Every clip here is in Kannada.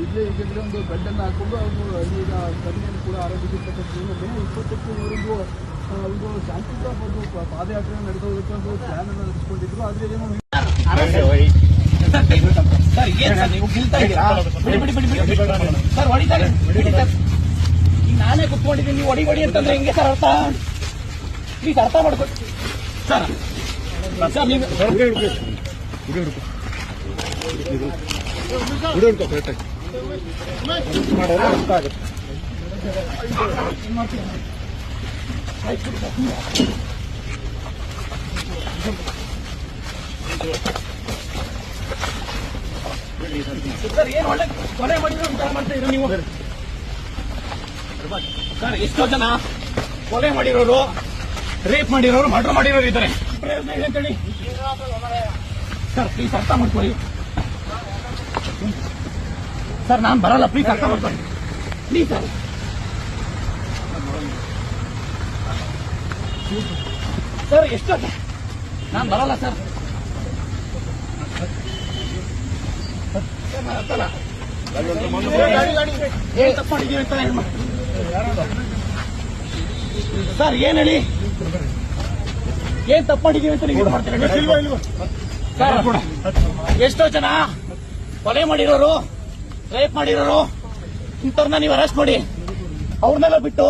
ಇಲ್ಲೇ ಈಗಿದ್ರೆ ಒಂದು ಬೆಡ್ಡನ್ನು ಹಾಕೊಂಡು ಅವರು ಈಗ ಕನ್ಯೆಯನ್ನು ಕೂಡ ಆರೋಗ್ಯಕ್ಕೆ ಇಪ್ಪತ್ತಕ್ಕೆ ಇವರಿಗೂ ಒಂದು ಶಾಂತಿಯುತ ಒಂದು ಪಾದಯಾತ್ರೆ ನಡೆಸೋದಕ್ಕೆ ಒಂದು ಪ್ಲಾನ್ ಅನ್ನು ನಡೆಸಿಕೊಂಡಿದ್ರು. ಆದ್ರೆ ಏನೋ ಸರ್ ಹೊಡಿತಾರೆ ಈಗ ನಾನೇ ಕುತ್ಕೊಂಡಿದ್ದೀನಿ, ನೀವು ಹೊಡಿ ಹೊಡಿ ಅಂತಂದ್ರೆ ಹೆಂಗೆ ಸರ್ ಅರ್ಥ? ಪ್ಲೀಸ್ ಅರ್ಥ ಮಾಡ್ಕೊಡಿ ಸರ್. ಸರ್ ನೀವು ಸರ್ ಏನ್ ಒಳ್ಳೆ ಕೊಲೆ ಮಾಡಿದ್ರು ಅಂತ ಮಾಡ್ತಾ ಇದ್ರು ನೀವು ಸರ್. ಎಷ್ಟೋ ಜನ ಕೊಲೆ ಮಾಡಿರೋರು, ರೇಪ್ ಮಾಡಿರೋರು, ಮರ್ಡರ್ ಮಾಡಿರೋರು ಇದ್ದಾರೆ. ಪ್ರಯೋಜನ ಇದೆ ಅಂತೇಳಿ ಸರ್ ಪ್ಲೀಸ್ ಅರ್ಥ ಮಾಡ್ಕೊಳ್ಳಿ ಸರ್. ನಾನು ಬರಲ್ಲ, ಪ್ಲೀಸ್ ಅರ್ಥ ಮಾಡ್ಕೊಳ್ಳಿ ಪ್ಲೀಸ್ ಸರ್. ಸರ್ ಎಷ್ಟೋ ನಾನು ಬರಲ್ಲ ಸರ್. ಏನ್ ತಪ್ಪು ಮಾಡಿದೀವಿ ಅಂತ ಸರ್ ಏನ್ ಹೇಳಿ, ಏನ್ ತಪ್ಪು ಮಾಡಿದೀವಿ ಅಂತ ನೀವು ಮಾಡ್ತೀರಾ ಸರ್? ಎಷ್ಟೋ ಜನ ಕೊಲೆ ಮಾಡಿರೋರು, ರೇಪ್ ಮಾಡಿರೋರು ಇಂಥವ್ರನ್ನ ನೀವು ಅರೆಸ್ಟ್ ಮಾಡಿ ಅವ್ರನ್ನೆಲ್ಲ ಬಿಟ್ಟು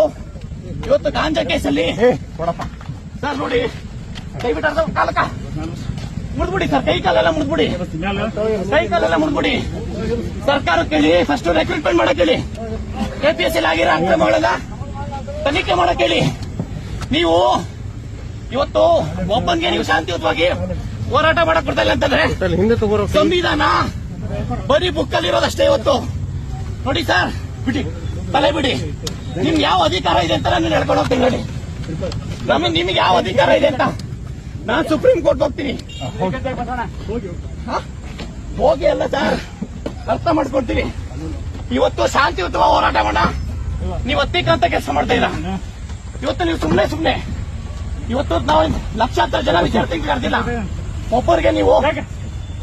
ಇವತ್ತು ಗಾಂಜಾ ಕೇಸಲ್ಲಿ ಸರ್ ನೋಡಿ ದಯವಿಟ್ಟು ಅರ್ಧ ಕಾಲಕ ಮುಡ್ಬಿಡಿ ಸರ್, ಕೈ ಕಾಲೆಲ್ಲ ಮುಡ್ಬಿಡಿ, ಕೈ ಕಾಲೆಲ್ಲ ಮುಡ್ಬಿಡಿ. ಸರ್ಕಾರ ಕೇಳಿ, ಫಸ್ಟ್ ರೆಕ್ರೂಟ್ಮೆಂಟ್ ಮಾಡಕ್ ಹೇಳಿ, KPSC ಆಗಿರೋ ಅಕ್ರಮಗಳೆಲ್ಲ ತನಿಖೆ ಮಾಡಕ್ ಹೇಳಿ. ನೀವು ಇವತ್ತು ಒಬ್ಬನ್ಗೆ ನೀವು ಶಾಂತಿಯುತವಾಗಿ ಹೋರಾಟ ಮಾಡಕ್ ಬರ್ತಾ ಇಲ್ಲ ಅಂತಂದ್ರೆ ಸಂವಿಧಾನ ಬರೀ ಬುಕ್ಕಲ್ಲಿ ಇರೋದಷ್ಟೇ ಇವತ್ತು. ನೋಡಿ ಸರ್, ಬಿಡಿ ತಲೆ ಬಿಡಿ. ನಿಮ್ಗೆ ಯಾವ ಅಧಿಕಾರ ಇದೆ ಅಂತ ನಾನು ಹೇಳ್ಕೊಂಡು ಹೋಗ್ತೀನಿ ನೋಡಿ. ನಿಮಗೆ ಯಾವ ಅಧಿಕಾರ ಇದೆ ಅಂತ ನಾನು ಸುಪ್ರೀಂ ಕೋರ್ಟ್ ಹೋಗ್ತೀನಿ. ಹೋಗಿ ಅಲ್ಲ ಸರ್, ಅರ್ಥ ಮಾಡ್ಕೊಳ್ತೀನಿ. ಇವತ್ತು ಶಾಂತಿಯುತವಾಗಿ ಹೋರಾಟ ಮಾಡೋಣ. ನೀವು ಅತ್ತಿಕ್ಕಂತ ಕೆಲಸ ಮಾಡ್ತಾ ಇಲ್ಲ. ಇವತ್ತು ನೀವು ಸುಮ್ನೆ ಇವತ್ತು ನಾವು ಲಕ್ಷಾಂತರ ಜನ ವಿದ್ಯಾರ್ಥಿಗಳು ಕರೆದಿಲ್ಲ. ಒಬ್ಬರಿಗೆ ನೀವು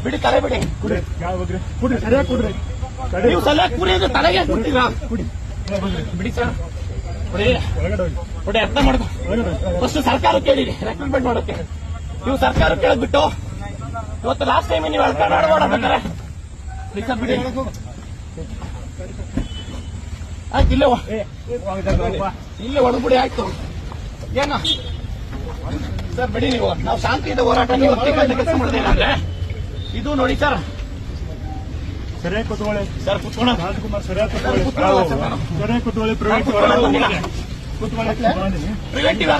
ಬಿಡಿ, ತಲೆ ಬಿಡಿ. ನೀವು ಸಲಹೆ ಕುಡಿಯೋದು ತಲೆಗೆ ಕೊಡ್ತೀರಾ? ಬಿಡಿ ಸರ್, ನೋಡಿ ಅರ್ಥ ಮಾಡ್ಕೊ. ಫಸ್ಟ್ ಸರ್ಕಾರ ಕೇಳಿರಿ ರೆಕ್ರೂಟ್ಮೆಂಟ್ ಮಾಡೋಕೆ. ನೀವು ಸರ್ಕಾರ ಕೇಳದ್ಬಿಟ್ಟು ಇವತ್ತು ಲಾಸ್ಟ್ ಟೈಮ್ ನೀವು ಮಾಡ್ಬೇಕಾರೆ ಬಿಡಿ ಆಯ್ತು. ಇಲ್ಲೇ ಹೊಡೆದ್ಬಿಡಿ ಆಯ್ತು. ಏನ ಸರ್ ಬಿಡಿ. ನೀವು ನಾವು ಶಾಂತಿಯುತ ಹೋರಾಟ ನೀವು ಕೆಲಸ ಮಾಡಿದೆ ಅಂದ್ರೆ ಇದು ನೋಡಿ ಸರ್. ಸರಿಯಾಗಿ ಕೂತ್ಕೊಳ್ಳಿ ಸರ್, ಕೂತ್ಕೊಳ್ಳೋಣ. ರಾಜ್ಕುಮಾರ್ ಸರಿಯಾಗಿ ಕೂತ್ಕೊಳ್ಳಿ. ಪ್ರಿವೆಂಟಿವ್